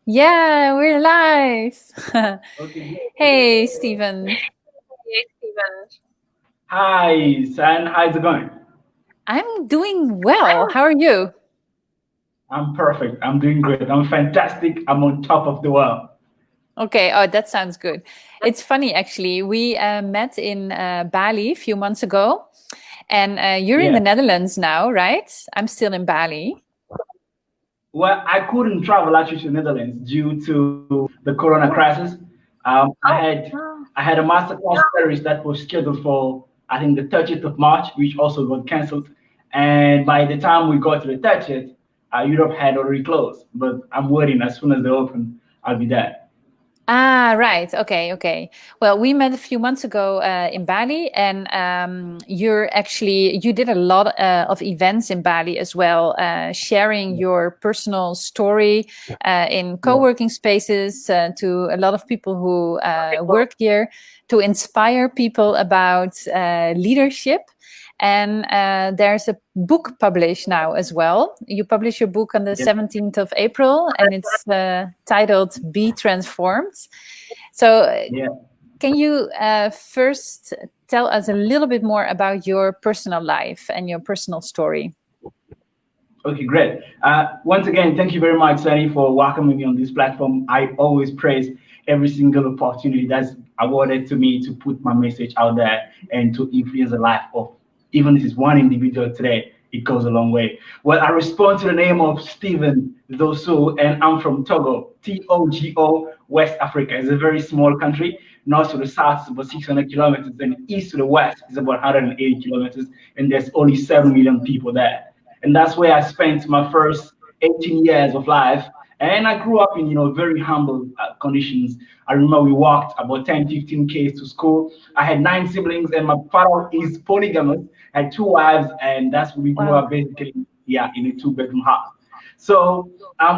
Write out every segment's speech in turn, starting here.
Yeah, we're live. Okay, good. Hey, Stephen. Hey, Steven. Hi, Sanne. How's it going? I'm doing well. How are you? I'm perfect. I'm doing great. I'm fantastic. I'm on top of the world. Okay. Oh, that sounds good. It's funny, actually. We met in Bali a few months ago, and you're in Yeah. the Netherlands now, right? I'm still in Bali. Well, I couldn't travel actually to the Netherlands due to the Corona crisis. I Oh, had I had a masterclass series that was scheduled for I think the 30th of March, which also got cancelled. And by the time we got to the 30th, Europe had already closed. But I'm waiting. As soon as they open, I'll be there. Ah, right. Okay, okay. Well, we met a few months ago in Bali, and you did a lot of events in Bali as well, sharing your personal story in Yeah. co-working spaces to a lot of people who work here to inspire people about leadership. And there's a book published now as well. You publish your book on the Yeah. 17th of April, and it's titled Be Transformed. So, Yeah. can you first tell us a little bit more about your personal life and your personal story? Okay, great. Once again, thank you very much, Sunny, for welcoming me on this platform. I always praise every single opportunity that's awarded to me to put my message out there and to influence the life of even if it's one individual today. It goes a long way. Well, I respond to the name of Stephen Dossou, and I'm from Togo, Togo, West Africa. It's a very small country. North to the south is about 600 kilometers, and east to the west is about 180 kilometers, and there's only 7 million people there, and that's where I spent my first 18 years of life. And I grew up in very humble conditions. I remember we walked about 10, 15 k's to school. I had 9 siblings, and my father is polygamous. I had two wives, and that's when we grew Wow. up basically, yeah, in a two-bedroom house. So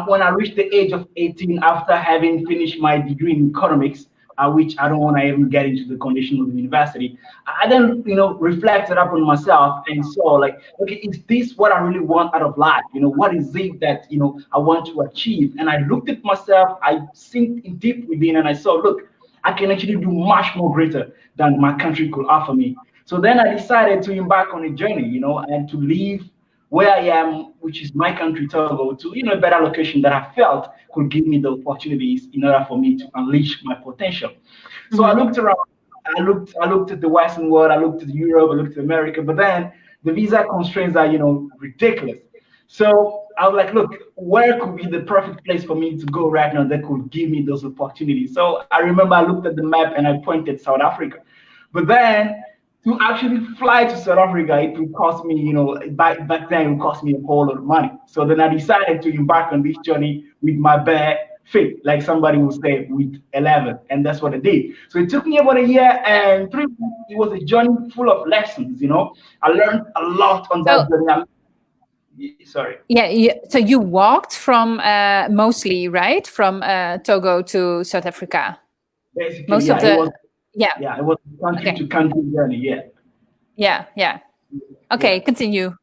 when I reached the age of 18, after having finished my degree in economics, which I don't want to even get into the condition of the university, I then, reflected up on myself and saw like, okay, is this what I really want out of life? What is it that, I want to achieve? And I looked at myself, I sinked in deep within, and I saw, look, I can actually do much more greater than my country could offer me. So then I decided to embark on a journey, and to leave where I am, which is my country, Togo, to a better location that I felt could give me the opportunities in order for me to unleash my potential. So I Hmm. looked around. I looked at the Western world. I looked at Europe. I looked at America. But then the visa constraints are ridiculous. So I was like, look, where could be the perfect place for me to go right now that could give me those opportunities? So I remember I looked at the map and I pointed South Africa. But then to actually fly to South Africa, it would cost me, back then it would cost me a whole lot of money. So then I decided to embark on this journey with my bare feet, like somebody would say, with 11. And that's what I did. So it took me about a year and 3 months. It was a journey full of lessons. I learned a lot on that So, journey. Sorry. yeah, so you walked from mostly, right, from Togo to South Africa. Basically, Most of yeah, it the, was yeah, yeah, it was a country okay, to country journey, yeah. yeah, yeah. Yeah. Okay, continue.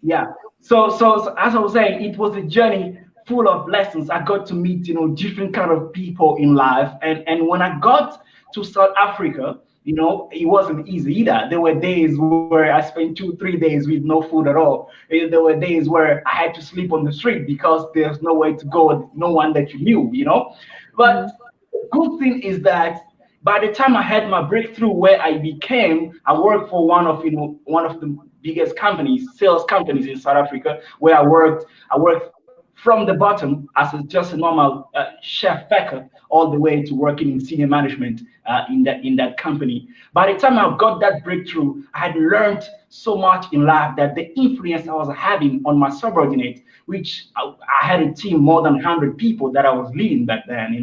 Yeah. So as I was saying, it was a journey full of lessons. I got to meet, different kind of people in life. And when I got to South Africa, it wasn't easy either. There were days where I spent 2, 3 days with no food at all. There were days where I had to sleep on the street because there's nowhere to go, no one that you knew. But Hmm. the good thing is that by the time I had my breakthrough where I worked for one of the biggest companies, sales companies in South Africa, where I worked from the bottom as just a normal chef packer all the way to working in senior management in that company. By the time I got that breakthrough, I had learned so much in life that the influence I was having on my subordinate, which I had a team more than 100 people that I was leading back then.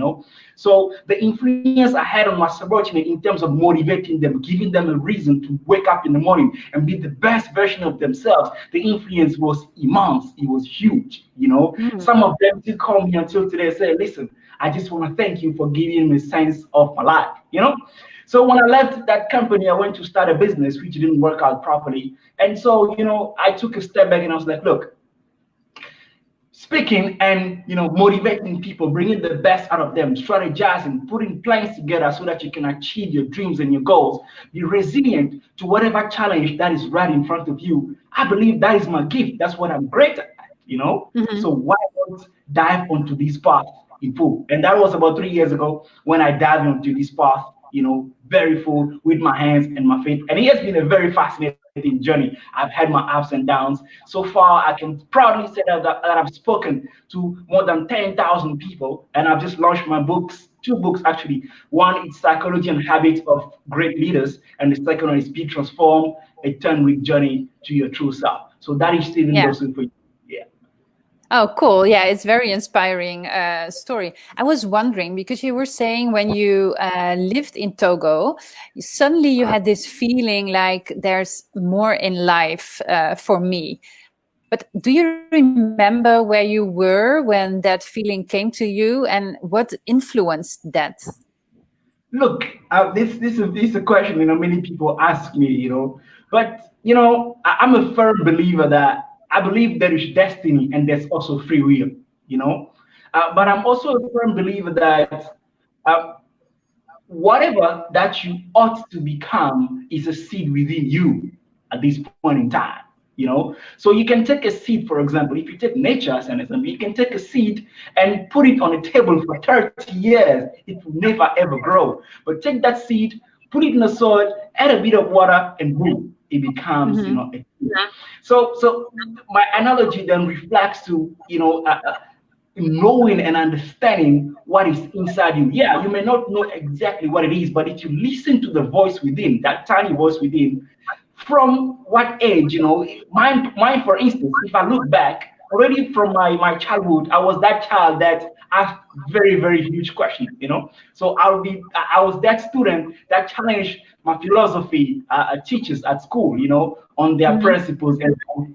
So the influence I had on my subordinate in terms of motivating them, giving them a reason to wake up in the morning and be the best version of themselves, the influence was immense. It was huge. Hmm. Some of them still call me until today and say, listen, I just want to thank you for giving me a sense of my life. So when I left that company, I went to start a business which didn't work out properly. And so, I took a step back and I was like, look, speaking and motivating people, bringing the best out of them, strategizing, putting plans together so that you can achieve your dreams and your goals. Be resilient to whatever challenge that is right in front of you. I believe that is my gift. That's what I'm great at. So why not dive onto this path in full? And that was about 3 years ago when I dived onto this path, very full with my hands and my feet. And it has been a very fascinating journey. I've had my ups and downs. So far, I can proudly say that I've spoken to more than 10,000 people, and I've just launched my books, 2 books actually. One is Psychology and Habits of Great Leaders, and the second one is Be Transformed, a 10-week journey to your true self. So that is Stephen Dossou for you. Yeah. Oh, cool. Yeah, it's very inspiring story. I was wondering, because you were saying when you lived in Togo, suddenly you had this feeling like there's more in life for me. But do you remember where you were when that feeling came to you, and what influenced that? Look, this is a question many people ask me, but I'm a firm believer that I believe there is destiny and there's also free will, but I'm also a firm believer that uh, whatever that you ought to become is a seed within you at this point in time. So you can take a seed, for example, if you take nature as an example, you can take a seed and put it on a table for 30 years. It will never ever grow. But take that seed, put it in the soil, add a bit of water, and boom, it becomes a seed. So my analogy then reflects to knowing and understanding what is inside you. Yeah, you may not know exactly what it is, but if you listen to the voice within, that tiny voice within, from what age, mine for instance, if I look back, already from my childhood, I was that child that asked very, very huge questions. So I was that student that challenged my philosophy teachers at school, on their principles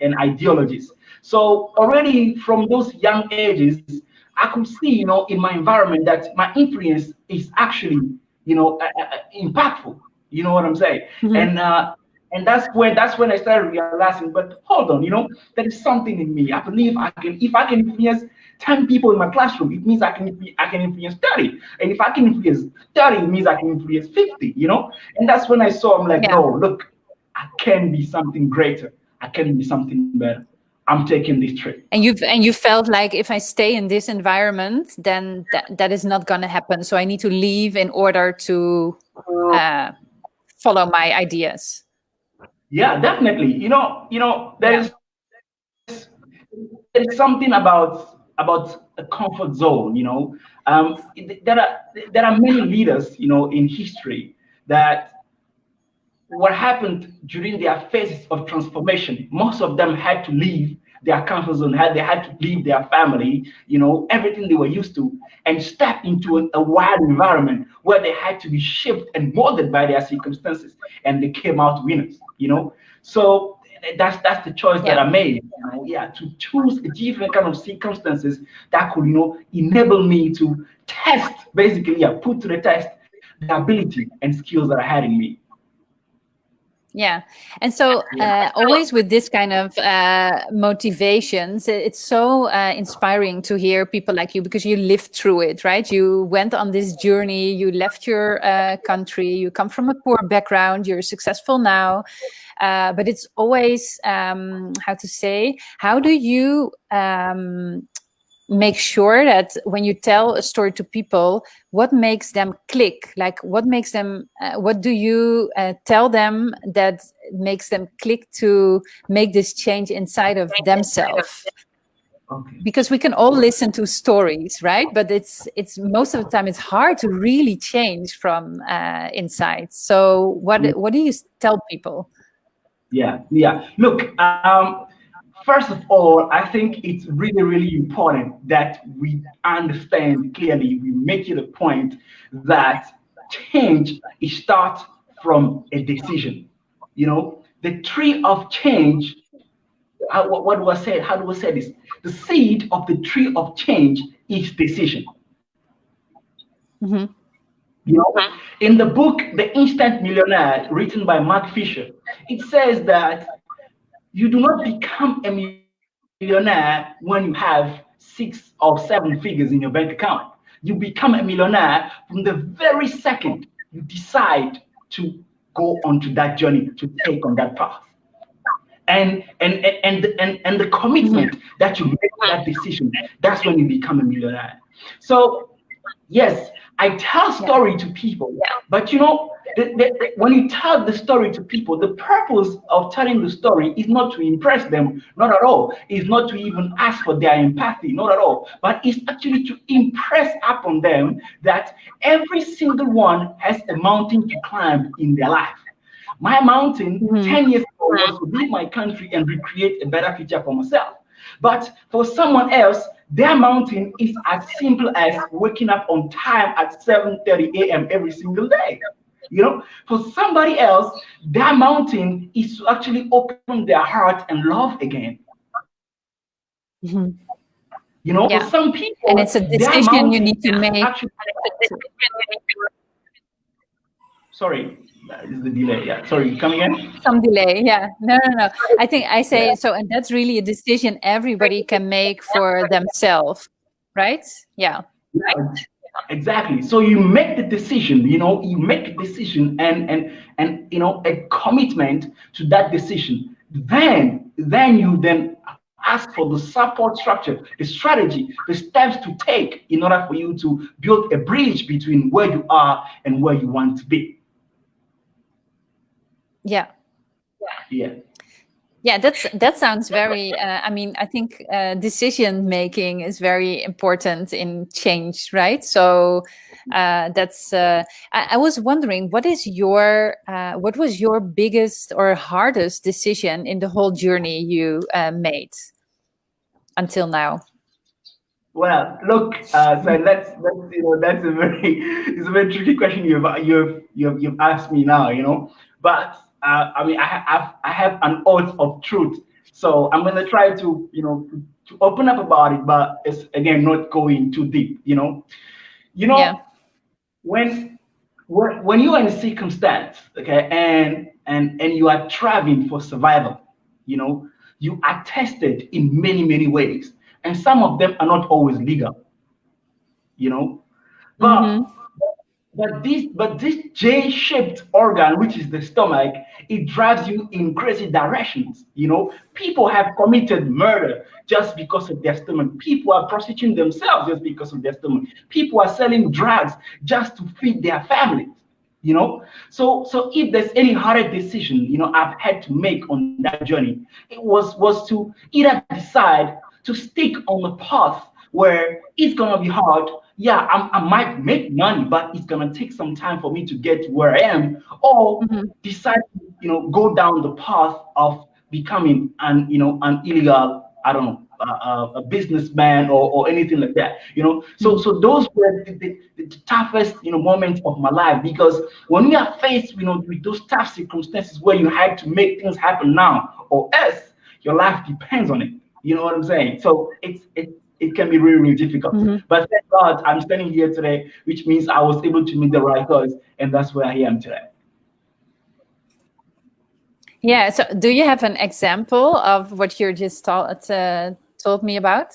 and ideologies. So already from those young ages, I could see, in my environment that my influence is actually, impactful. You know what I'm saying? And that's when I started realizing, but hold on, there is something in me. I believe if I can influence 10 people in my classroom, it means I can influence 30. And if I can influence 30, it means I can influence 50. And that's when I saw, I'm like, no, look, I can be something greater. I can be something better. I'm taking this trip. And you felt like, if I stay in this environment, then that is not going to happen. So I need to leave in order to follow my ideas. Yeah, definitely. There's something about a comfort zone. There are many leaders, in history that what happened during their phases of transformation, most of them had to leave their comfort zone, they had to leave their family, everything they were used to, and step into a wild environment where they had to be shaped and molded by their circumstances, and they came out winners. So that's the choice that I made, to choose a different kind of circumstances that could, enable me to test, basically, put to the test the ability and skills that I had in me. Yeah. And so always with this kind of motivations, it's so inspiring to hear people like you, because you lived through it, right? You went on this journey, you left your country, you come from a poor background, you're successful now. But it's always, how do you make sure that when you tell a story to people, what makes them click? Like, what makes them, what do you tell them that makes them click to make this change inside of themselves? Okay. Because we can all listen to stories, right? But it's most of the time it's hard to really change from inside. So what do you tell people? Yeah. Look, first of all, I think it's really, really important that we understand clearly, we make it a point that change starts from a decision. The tree of change, what do I say? How do I say this? The seed of the tree of change is decision. Mm-hmm. In the book, The Instant Millionaire, written by Mark Fisher, it says that you do not become a millionaire when you have 6 or 7 figures in your bank account. You become a millionaire from the very second you decide to go onto that journey, to take on that path. And the commitment that you make that decision, that's when you become a millionaire. So yes, I tell story to people, but when you tell the story to people, the purpose of telling the story is not to impress them, not at all. It's not to even ask for their empathy, not at all. But it's actually to impress upon them that every single one has a mountain to climb in their life. My mountain 10 years ago was to leave my country and recreate a better future for myself. But for someone else, their mountain is as simple as waking up on time at 7:30 a.m. every single day. For somebody else, their mountain is to actually open their heart and love again. For some people, and it's a decision you need to make. Sorry, is the delay? Yeah, sorry, come again? Some delay, yeah. No. I think I say so, and that's really a decision everybody can make for themselves, right? Yeah. Exactly. So you make the decision, you make a decision and a commitment to that decision. Then you ask for the support structure, the strategy, the steps to take in order for you to build a bridge between where you are and where you want to be. Yeah. That sounds very I think decision making is very important in change, right? So that's I was wondering, what was your biggest or hardest decision in the whole journey you made until now? Well, look, so that's it's a very tricky question you've asked me now. But I have an oath of truth, so I'm gonna try to to open up about it, but it's again not going too deep. When you are in a circumstance, okay, and you are traveling for survival, you are tested in many ways, and some of them are not always legal, but this J-shaped organ, which is the stomach, it drives you in crazy directions. People have committed murder just because of their stomach. People are prostituting themselves just because of their stomach. People are selling drugs just to feed their families. So if there's any hard decision I've had to make on that journey, it was to either decide to stick on the path where it's gonna be hard. Yeah, I might make money, but it's gonna take some time for me to get to where I am, or decide to go down the path of becoming an illegal, I don't know, a businessman or anything like that. So those were the toughest moments of my life, because when we are faced with those tough circumstances where you had to make things happen now or else your life depends on it. You know what I'm saying? So it can be really difficult. But thank God I'm standing here today, which means I was able to make the right choice, and that's where I am today. Yeah. So do you have an example of what you just told me about?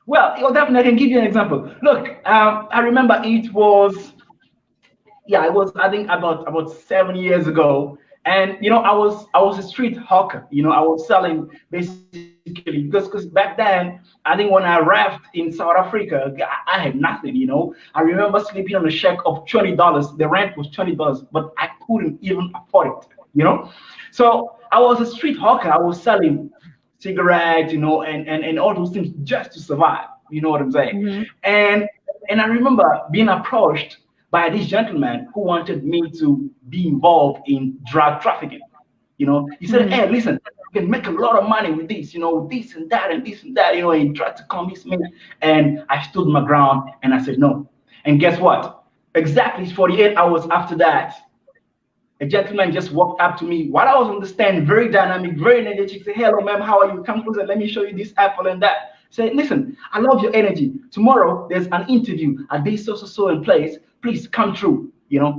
Well, definitely I can give you an example. Look, I remember it was I think about 7 years ago, and I was a street hawker. I was selling basically because back then, I think when I arrived in South Africa, I had nothing. I remember sleeping on a shack of $20. The rent was $20, but I couldn't even afford it. So I was a street hawker. I was selling cigarettes, and all those things just to survive. You know what I'm saying? And I remember being approached by this gentleman who wanted me to be involved in drug trafficking. He said, "Hey, listen, you can make a lot of money with this, this and that and this and that, and he tried to convince me." And I stood my ground and I said no. And guess what? Exactly 48 hours after that, a gentleman just walked up to me while I was on the stand, very dynamic, very energetic. Say, "Hello, ma'am, how are you? Come closer, let me show you this apple and that." Say, "Listen, I love your energy. Tomorrow there's an interview at this so in place. Please come through."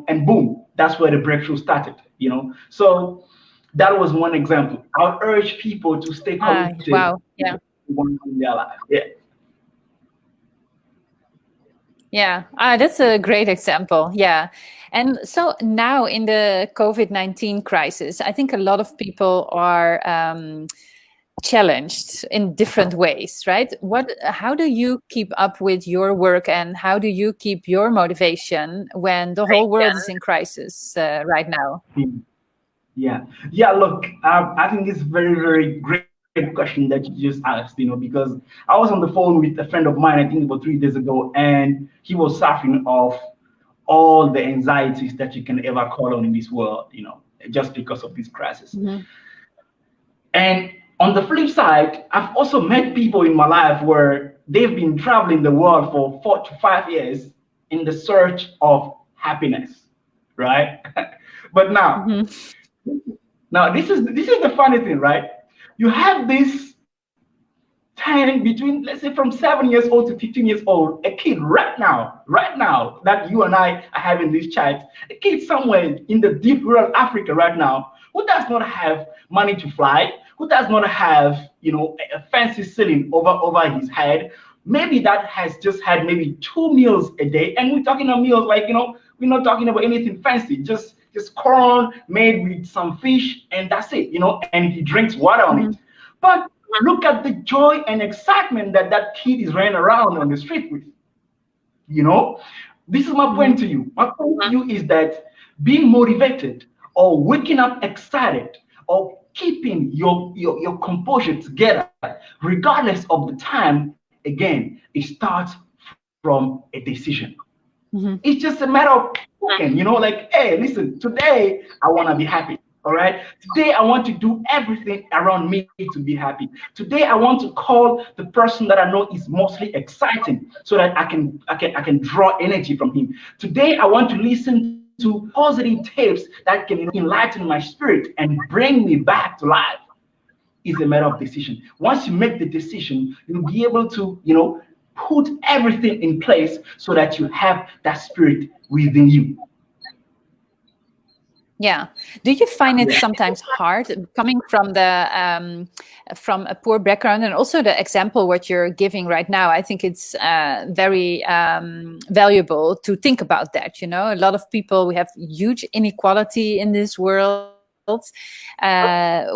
And boom, that's where the breakthrough started. So that was one example. I would urge people to stay committed. Wow. Yeah. one in their life. Yeah. Yeah, that's a great example. Yeah. And so now in the COVID-19 crisis, I think a lot of people are challenged in different ways, right? How do you keep up with your work, and how do you keep your motivation when the whole world is in crisis right now? Yeah, yeah. Look, I think it's very, very great question that you just asked. Because I was on the phone with a friend of mine, I think about 3 days ago, and he was suffering of all the anxieties that you can ever call on in this world. Just because of this crisis. Mhm. And on the flip side, I've also met people in my life where they've been traveling the world for 4 to 5 years in the search of happiness, right? But now, Mhm. this is the funny thing, right? You have this 10 between, let's say, from 7 years old to 15 years old, a kid right now that you and I are having this chat, a kid somewhere in the deep rural Africa right now, who does not have money to fly, who does not have, a fancy ceiling over his head, maybe that has just had maybe 2 meals a day, and we're talking about meals like, we're not talking about anything fancy, just corn made with some fish, and that's it, and he drinks water on it. Mhm. But look at the joy and excitement that that kid is running around on the street with. You know, this is my point Mhm. to you. My point to you is that being motivated or waking up excited or keeping your composure together, regardless of the time, again, it starts from a decision. Mhm. It's just a matter of talking, like, hey, listen, today I want to be happy. All right. Today I want to do everything around me to be happy. Today I want to call the person that I know is mostly exciting so that I can draw energy from him. Today I want to listen to positive tapes that can enlighten my spirit and bring me back to life. Is a matter of decision. Once you make the decision, you'll be able to, put everything in place so that you have that spirit within you. Yeah. Do you find it Yeah. sometimes hard coming from a poor background, and also the example what you're giving right now? I think it's very valuable to think about that. A lot of people, we have huge inequality in this world.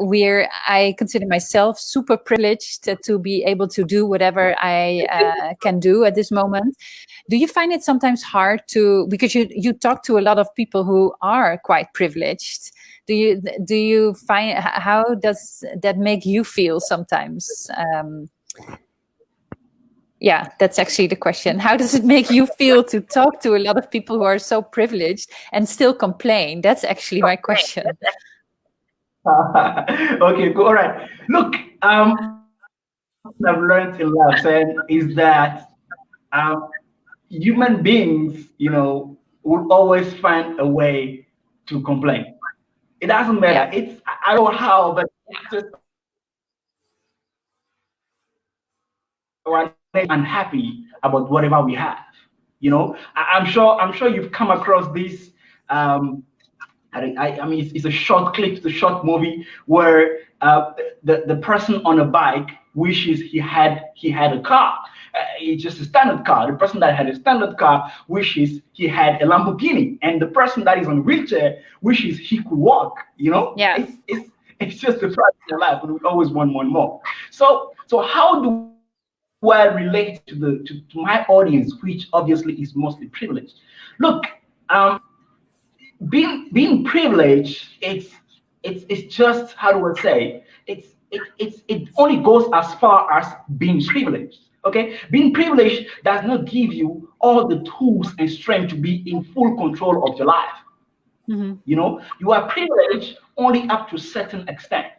Where I consider myself super privileged to be able to do whatever I can do at this moment. Do you find it sometimes hard because you talk to a lot of people who are quite privileged? Do you find, how does that make you feel sometimes? Yeah, that's actually the question. How does it make you feel to talk to a lot of people who are so privileged and still complain? That's actually my question. Okay, cool. All right. Look, I've learned in life, saying is that human beings, will always find a way to complain. It doesn't matter. Yeah. I don't know how, but it's just we're unhappy about whatever we have. I'm sure you've come across this. I mean, it's a short clip, it's a short movie where the person on a bike wishes he had a car. It's just a standard car. The person that had a standard car wishes he had a Lamborghini, and the person that is on a wheelchair wishes he could walk. Yeah. It's just the price of life, and we always want one more. So how do I relate to my audience, which obviously is mostly privileged? Look, um, being privileged, it's just, how do I say, it only goes as far as being privileged. Okay, being privileged does not give you all the tools and strength to be in full control of your life. Mhm. You are privileged only up to a certain extent.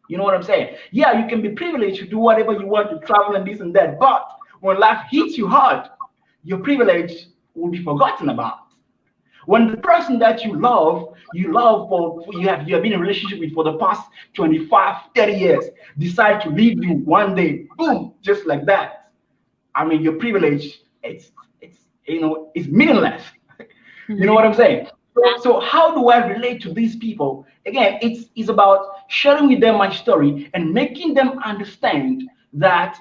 You know what I'm saying? Yeah, you can be privileged to do whatever you want, to travel and this and that, but when life hits you hard, your privilege will be forgotten about. When the person that you love for you have been in a relationship with for the past 25, 30 years, decide to leave you one day, boom, just like that. I mean, your privilege, it's meaningless. You know Mhm. what I'm saying? So how do I relate to these people? Again, it's about sharing with them my story and making them understand that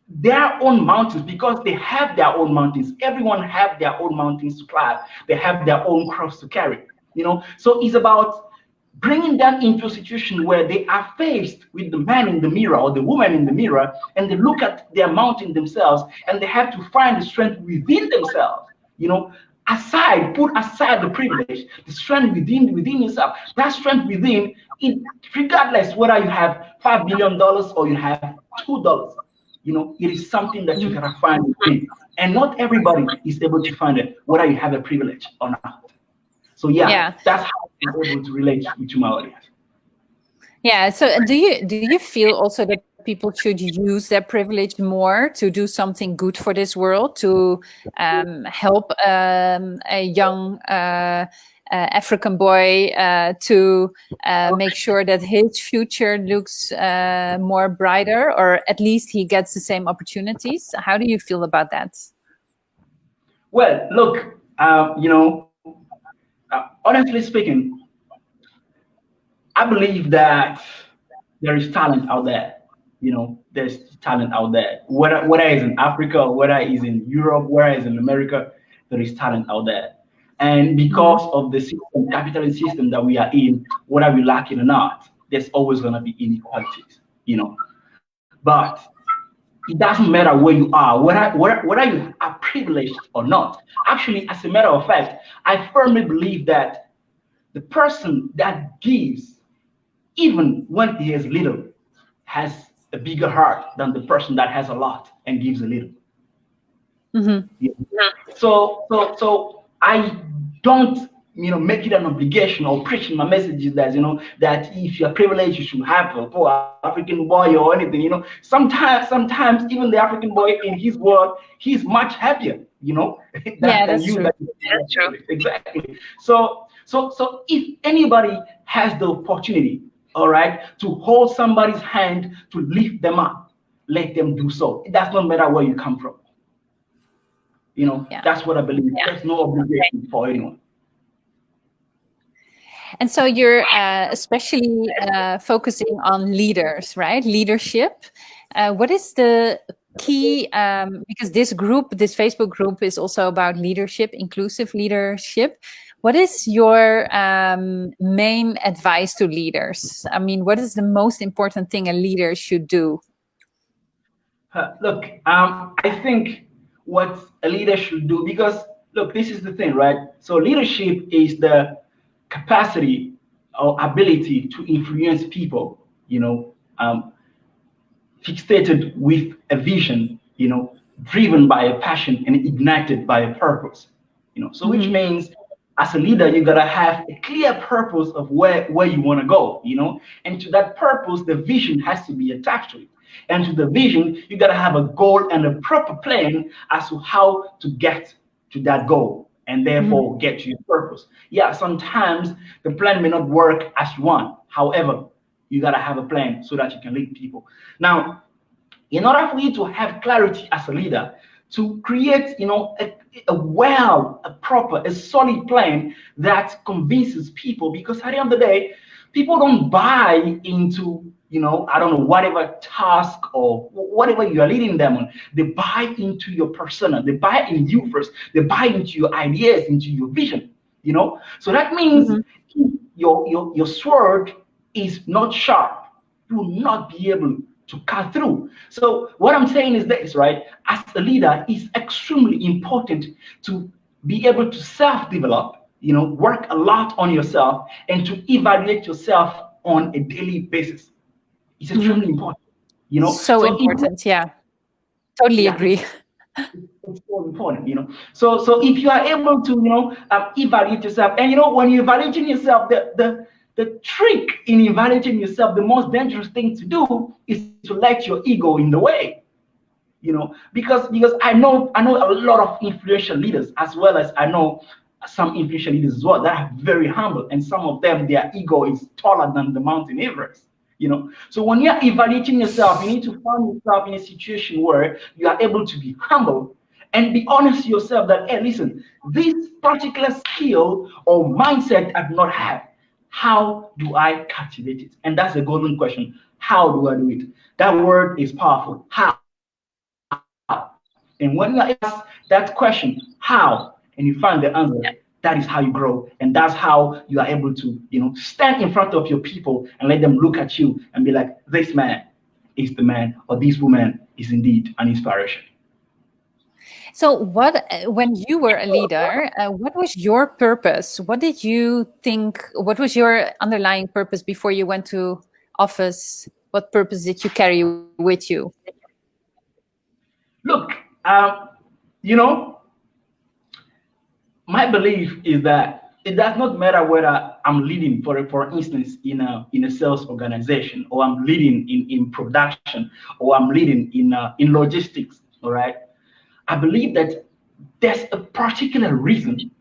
their own mountains, because they have their own mountains. Everyone have their own mountains to climb. They have their own cross to carry. So it's about bringing them into a situation where they are faced with the man in the mirror or the woman in the mirror, and they look at their mountain themselves, and they have to find the strength within themselves. Put aside the privilege, the strength within yourself. That strength within, regardless whether you have $5 billion or you have $2. It is something that you gotta find within. And not everybody is able to find it, whether you have a privilege or not. So that's how I'm able to relate with my audience. Yeah. So do you feel also that people should use their privilege more to do something good for this world, to help a young African boy to make sure that his future looks more brighter, or at least he gets the same opportunities? How do you feel about that? Well, look, honestly speaking, I believe that there is talent out there. There's talent out there. Whether it's in Africa, or whether it's in Europe, whether it's in America, there is talent out there. And because of the system, capitalist system that we are in, whether we like it or not, there's always going to be inequalities. But it doesn't matter where you are, whether you are privileged or not. Actually, as a matter of fact, I firmly believe that the person that gives, even when he has little, has a bigger heart than the person that has a lot and gives a little. So I don't make it an obligation or preaching my messages that that if you're privileged you should have a poor African boy or anything. Sometimes even the African boy in his world, he's much happier that's true. That's true. Exactly. So if anybody has the opportunity, all right, to hold somebody's hand to lift them up, let them do so. It does not matter where you come from. That's what I believe. There's no obligation for anyone. And so you're especially focusing on leaders, right? Leadership. What is the key? Because this Facebook group is also about leadership, inclusive leadership. What is your main advice to leaders? I mean, what is the most important thing a leader should do? Look, I think what a leader should do, because look, this is the thing, right? So leadership is the capacity or ability to influence people, fixated with a vision, driven by a passion and ignited by a purpose, so which means as a leader, you gotta have a clear purpose of where you want to go, and to that purpose, the vision has to be attached to it. And to the vision, you gotta have a goal and a proper plan as to how to get to that goal and therefore get to your purpose. Yeah, sometimes the plan may not work as you want. However, you gotta have a plan so that you can lead people. Now, in order for you to have clarity as a leader, to create, a solid plan that convinces people, because at the end of the day, people don't buy into, I don't know, whatever task or whatever you are leading them on. They buy into your persona. They buy in you first. They buy into your ideas, into your vision, So that means if your sword is not sharp, you will not be able to cut through. So what I'm saying is this, right? As a leader, it's extremely important to be able to self-develop, work a lot on yourself and to evaluate yourself on a daily basis. It's extremely important, So important, totally agree. It's so important, So if you are able to, evaluate yourself, and when you're evaluating yourself, the trick in evaluating yourself, the most dangerous thing to do is to let your ego in the way, because I know a lot of influential leaders, as well as I know some influential leaders as well that are very humble, and some of them, their ego is taller than the mountain Everest. So when you're evaluating yourself, you need to find yourself in a situation where you are able to be humble and be honest to yourself that, hey, listen, this particular skill or mindset I do not have. How do I cultivate it? And that's the golden question. How do I do it? That word is powerful. How? And when you ask that question, how, and you find the answer, that is how you grow. And that's how you are able to, stand in front of your people and let them look at you and be like, this man is the man, or this woman is indeed an inspiration. So, when you were a leader, what was your purpose? What did you think? What was your underlying purpose before you went to office? What purpose did you carry with you? Look, you know, my belief is that it does not matter whether I'm leading, for instance, in a sales organization, or I'm leading in production, or I'm leading in logistics. All right, I believe that there's a particular reason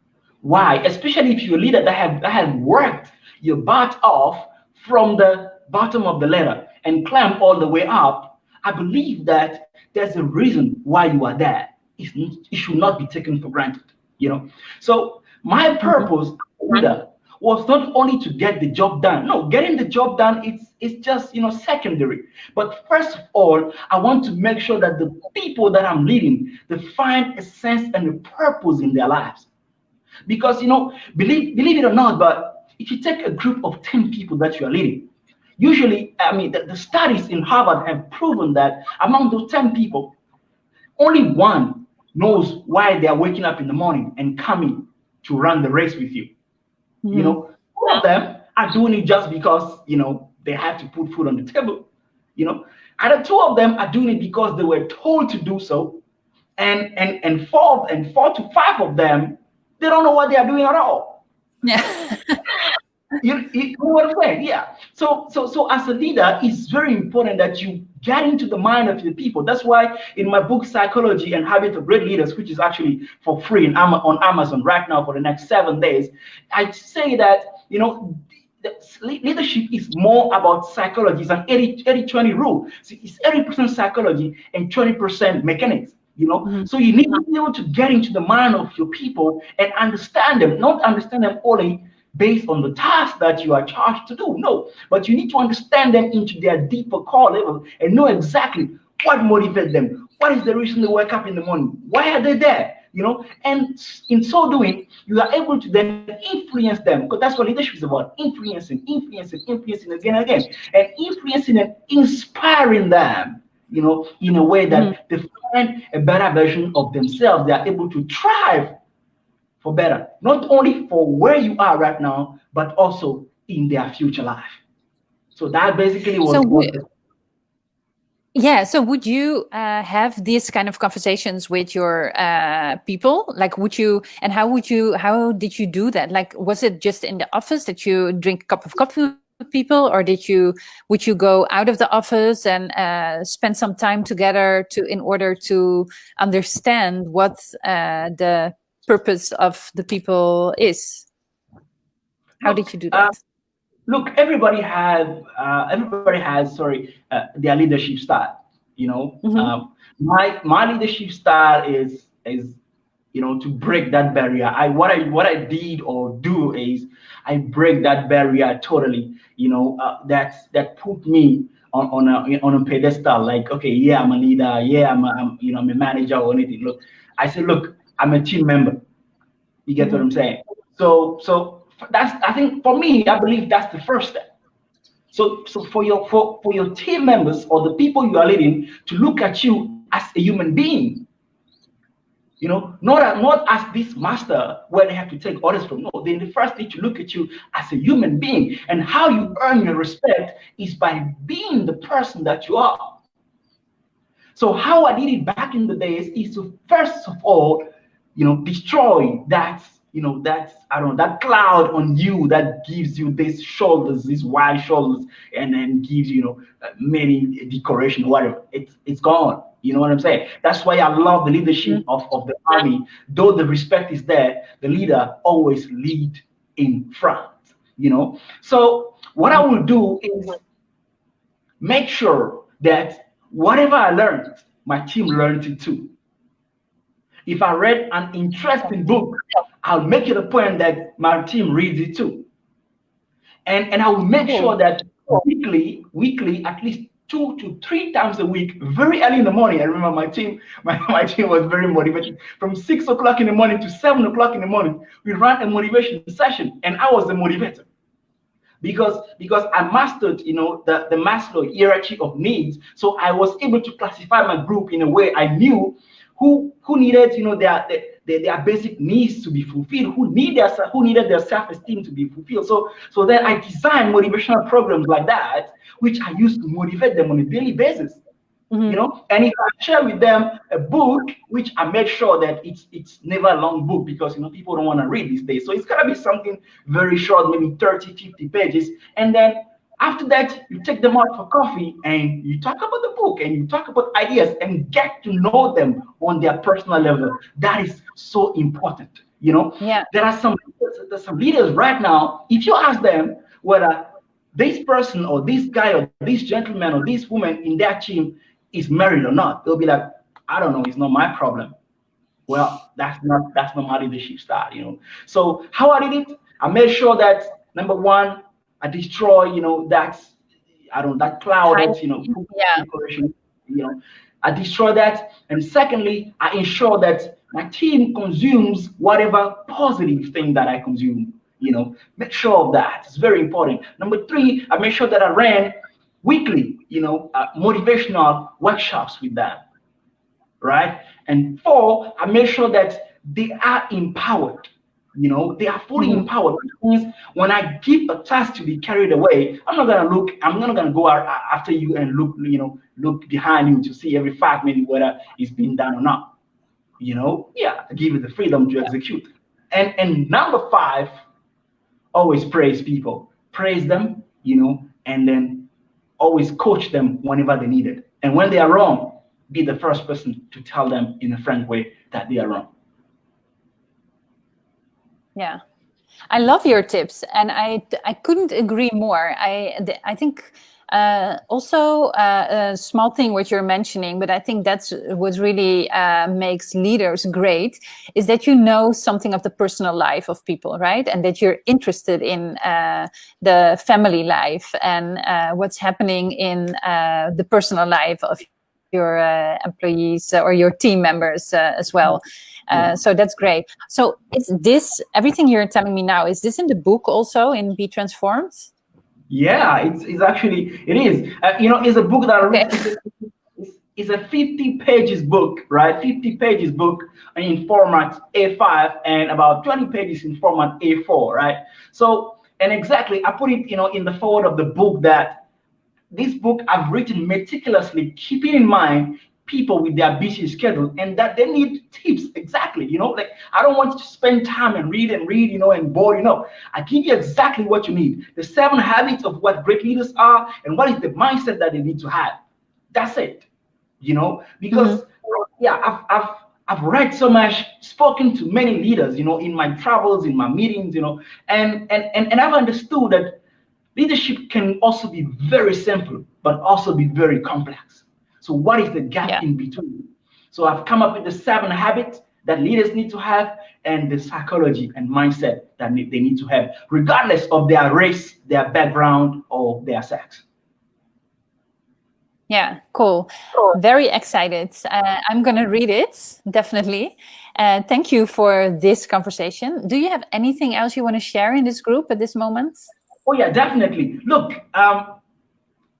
why, especially if you're a leader that have worked your butt off from the bottom of the ladder and climbed all the way up. I believe that there's a reason why you are there. It should not be taken for granted. So my purpose as a leader was not only to get the job done. No, getting the job done, it's just secondary. But first of all, I want to make sure that the people that I'm leading, they find a sense and a purpose in their lives. Because believe it or not, but if you take a group of 10 people that you are leading, usually, I mean, the studies in Harvard have proven that among those 10 people, only one knows why they are waking up in the morning and coming to run the race with you. All of them are doing it just because they have to put food on the table. Either two of them are doing it because they were told to do so, and four to five of them, they don't know what they are doing at all. Yeah. You know what I'm saying? Yeah. So as a leader, it's very important that you get into the mind of the people. That's why in my book, Psychology and Habits of Great Leaders, which is actually for free on Amazon right now for the next 7 days, I say that, leadership is more about psychology. It's an 80-20 rule. So it's 80% psychology and 20% mechanics. So you need to be able to get into the mind of your people and understand them, not understand them only based on the task that you are charged to do. No, but you need to understand them into their deeper core level and know exactly what motivates them. What is the reason they wake up in the morning? Why are they there? And in so doing, you are able to then influence them, because that's what leadership is about: influencing again and again, and influencing and inspiring them, in a way that they find a better version of themselves. They are able to thrive for better, not only for where you are right now, but also in their future life. So that basically was. So would you have these kind of conversations with your people? Like, how did you do that? Like, was it just in the office that you drink a cup of coffee with people, or would you go out of the office and spend some time together in order to understand what the purpose of the people is? How did you do that? Look, everybody has their leadership style. My leadership style is to break that barrier. What I did or do is I break that barrier totally. That put me on a pedestal. Like, okay, yeah, I'm a leader. Yeah, I'm a manager or anything. Look, I say, look, I'm a team member. You get what I'm saying? So that's, I think, for me, I believe that's the first step. So for your team members or the people you are leading to look at you as a human being, not as this master where they have to take orders from. No, they first need to look at you as a human being, and how you earn your respect is by being the person that you are. So how I did it back in the days is to first of all, destroy that that cloud on you that gives you these wide shoulders, and then gives many decoration, whatever. It's gone. You know what I'm saying? That's why I love the leadership of the army. Though the respect is there, the leader always lead in front. So what I will do is make sure that whatever I learned, my team learned it too. If I read an interesting book, I'll make it a point that my team reads it too. And I will make sure that weekly, at least 2 to 3 times a week, very early in the morning. I remember my team, my team was very motivated. From 6 o'clock in the morning to 7 o'clock in the morning, we ran a motivation session, and I was the motivator because I mastered, the Maslow hierarchy of needs. So I was able to classify my group in a way I knew who needed, their basic needs to be fulfilled, who needed their self-esteem to be fulfilled. So then I designed motivational programs like that, which I used to motivate them on a daily basis. And if I share with them a book, which I make sure that it's never a long book, because people don't want to read these days, so it's got to be something very short, maybe 30-50 pages. And then after that, you take them out for coffee and you talk about the book and you talk about ideas and get to know them on their personal level. That is so important. Yeah. There's some leaders right now, if you ask them whether this person or this guy or this gentleman or this woman in their team is married or not, they'll be like, I don't know, it's not my problem. Well, that's not my leadership style. So how I did it, I made sure that number one, I destroy, that cloud that's, decoration, I destroy that. And secondly, I ensure that my team consumes whatever positive thing that I consume. Make sure of that. It's very important. Number three, I make sure that I ran weekly, motivational workshops with them, right? And four, I make sure that they are empowered. They are fully empowered, which means when I give a task to be carried away, I'm not gonna go after you and look behind you to see every 5 minutes whether it's been done or not. I give you the freedom to execute. And number five, always praise people, praise them, and then always coach them whenever they need it. And when they are wrong, be the first person to tell them in a frank way that they are wrong. Yeah, I love your tips, and I couldn't agree more. I think also a small thing what you're mentioning, but I think that's what really makes leaders great, is that you know something of the personal life of people, right? And that you're interested in the family life and what's happening in the personal life of your employees or your team members as well. So that's great. So everything you're telling me now, is this in the book also, in Be Transformed? Yeah, it's actually, it is. It's a book that I read. It's a 50 pages book, right? 50 pages book in format A5 and about 20 pages in format A4, right? So, and exactly, I put it, in the forward of the book that this book I've written meticulously, keeping in mind people with their busy schedule and that they need tips. Exactly, like I don't want you to spend time and read, and bore. I give you exactly what you need. The 7 habits of what great leaders are and what is the mindset that they need to have. That's it. Because I've read so much, spoken to many leaders, in my travels, in my meetings, and I've understood that leadership can also be very simple, but also be very complex. So what is the gap in between? So I've come up with the 7 habits that leaders need to have and the psychology and mindset that they need to have, regardless of their race, their background, or their sex. Yeah, cool. Very excited. I'm going to read it, definitely. Thank you for this conversation. Do you have anything else you want to share in this group at this moment? Oh yeah, definitely. Look,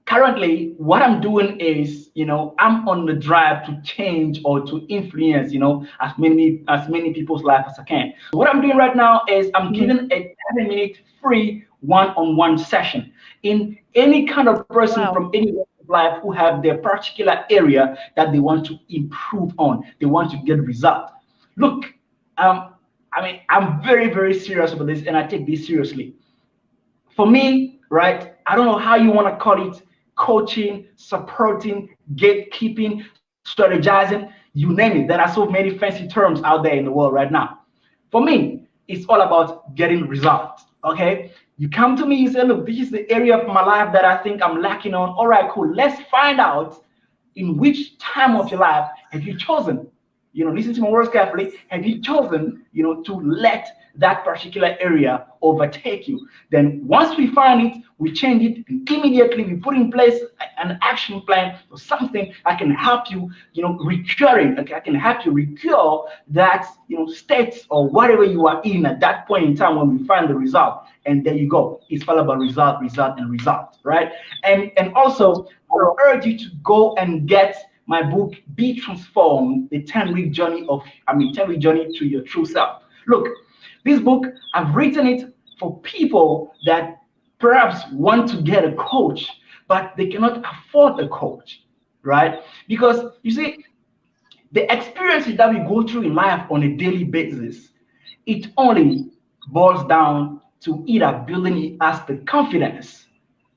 currently what I'm doing is, I'm on the drive to change or to influence, as many people's life as I can. So what I'm doing right now is I'm giving a 10-minute free one-on-one session in any kind of person from any walk of life who have their particular area that they want to improve on. They want to get results. Look, I'm very, very serious about this, and I take this seriously. For me, right, I don't know how you want to call it, coaching, supporting, gatekeeping, strategizing, you name it. There are so many fancy terms out there in the world right now. For me, it's all about getting results, okay? You come to me, you say, look, this is the area of my life that I think I'm lacking on. All right, cool. Let's find out in which time of your life have you chosen listen to my words carefully. Have you chosen, to let that particular area overtake you? Then once we find it, we change it, and immediately we put in place an action plan or something that can help you, recurring. Okay, I can help you recur that, state or whatever you are in at that point in time when we find the result. And there you go. It's all about result, and result, right? And also, I urge you to go and get my book, Be Transformed, the 10-week journey 10-week journey to your true self. Look, this book, I've written it for people that perhaps want to get a coach, but they cannot afford a coach, right? Because you see, the experiences that we go through in life on a daily basis, it only boils down to either building us the confidence,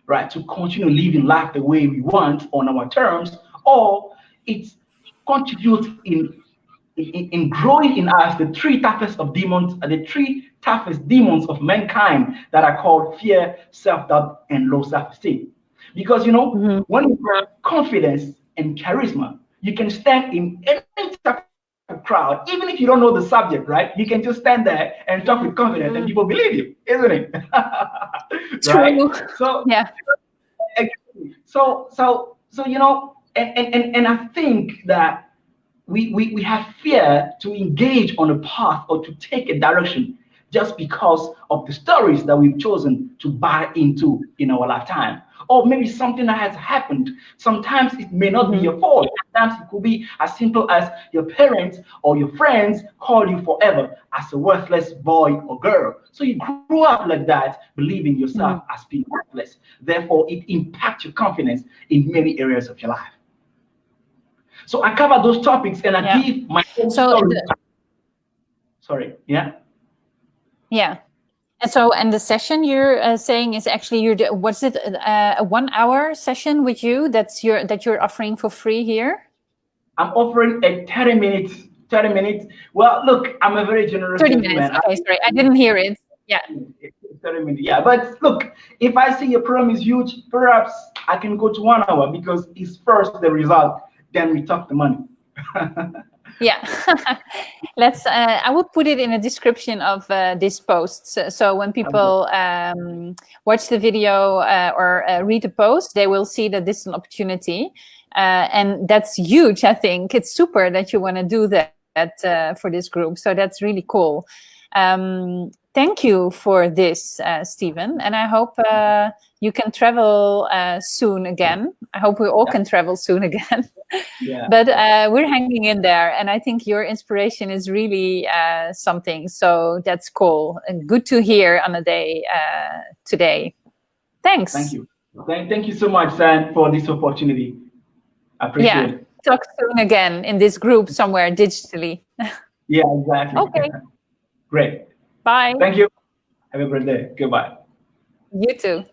right, to continue living life the way we want on our terms, or it contributes in growing in us the three toughest demons of mankind that are called fear, self-doubt, and low self-esteem. Because when you have confidence and charisma, you can stand in any type of crowd, even if you don't know the subject, right? You can just stand there and talk with confidence, and people believe you, isn't it? Right? True. So yeah. So and I think that we have fear to engage on a path or to take a direction just because of the stories that we've chosen to buy into in our lifetime. Or maybe something that has happened. Sometimes it may not be your fault. Sometimes it could be as simple as your parents or your friends call you forever as a worthless boy or girl. So you grew up like that, believing yourself as being worthless. Therefore, it impacts your confidence in many areas of your life. So I cover those topics and I give my own story. Sorry, yeah? Yeah. And the session you're saying is actually what's it, a 1 hour session with you that you're offering for free here? I'm offering a 30 minutes. Well, look, I'm a very generous 30 gentleman. minutes. Okay, sorry, I didn't hear it. Yeah. 30 minutes. Yeah, but look, if I see your program is huge, perhaps I can go to 1 hour because it's first the result, then we talk the money. Yeah. Let's. I will put it in a description of this post. So when people watch the video or read the post, they will see that this is an opportunity, and that's huge. I think it's super that you want to do that for this group. So that's really cool. Thank you for this, Stephen, and I hope you can travel soon again. I hope we all can travel soon again. Yeah. But we're hanging in there, and I think your inspiration is really something. So that's cool and good to hear on a day today. Thanks. Thank you. Thank you so much, Sanne, for this opportunity. I appreciate it. Talk soon again in this group somewhere digitally. Yeah, exactly. Okay. Great. Bye. Thank you. Have a great day. Goodbye. You too.